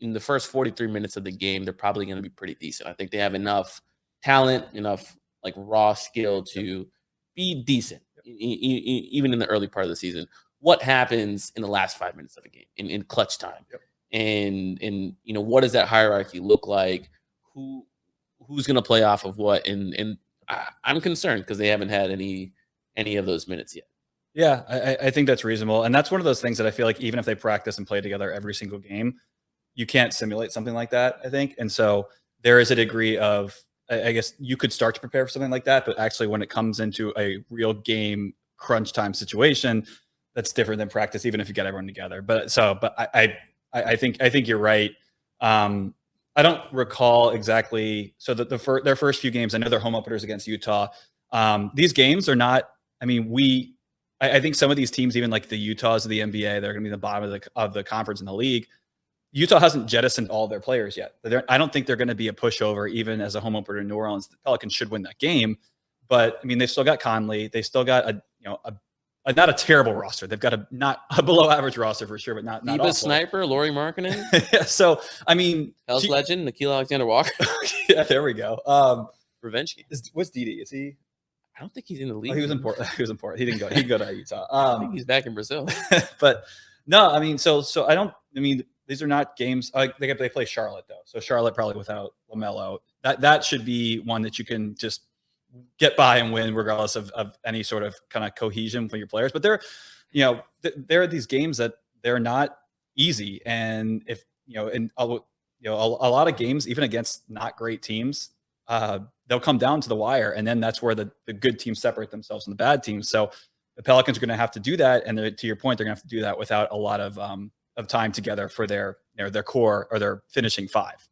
in the first 43 minutes of the game, they're probably going to be pretty decent. I think they have enough talent, enough like raw skill to be decent, even in the early part of the season. What happens in the last 5 minutes of a game in clutch time? Yep. And what does that hierarchy look like? Who's going to play off of what? And I'm concerned because they haven't had any of those minutes yet. Yeah, I think that's reasonable. And that's one of those things that I feel like even if they practice and play together every single game, you can't simulate something like that, I think. And so there is a degree of, I guess you could start to prepare for something like that, but actually when it comes into a real game crunch time situation, that's different than practice, even if you get everyone together. But I think you're right. I don't recall exactly. So their first few games, I know they're home openers against Utah. These games are not, I mean, I think some of these teams, even like the Utahs of the NBA, they're going to be the bottom of the conference in the league. Utah hasn't jettisoned all their players yet. I don't think they're going to be a pushover, even as a home opener in New Orleans. The Pelicans should win that game, but I mean, they've still got Conley. They still got not a terrible roster. They've got not a below average roster for sure, but not awful. Sniper, Lauri Markkanen. Yeah, so I mean, Hell's legend, Nickeil Alexander-Walker. Yeah, there we go. Revenge game. What's Didi? Is he? I don't think he's in the league. Oh, he was in Portland. He was in Portland. He didn't go. He go to Utah. I think he's back in Brazil. But no, I mean, so I don't. I mean, these are not games. They play Charlotte though, so Charlotte probably without LaMelo. That should be one that you can just get by and win, regardless of any sort of kind of cohesion for your players. But there are these games that they're not easy, and if a lot of games, even against not great teams, they'll come down to the wire, and then that's where the good teams separate themselves from the bad teams. So the Pelicans are going to have to do that, and to your point, they're going to have to do that without a lot of time together for their core or their finishing five.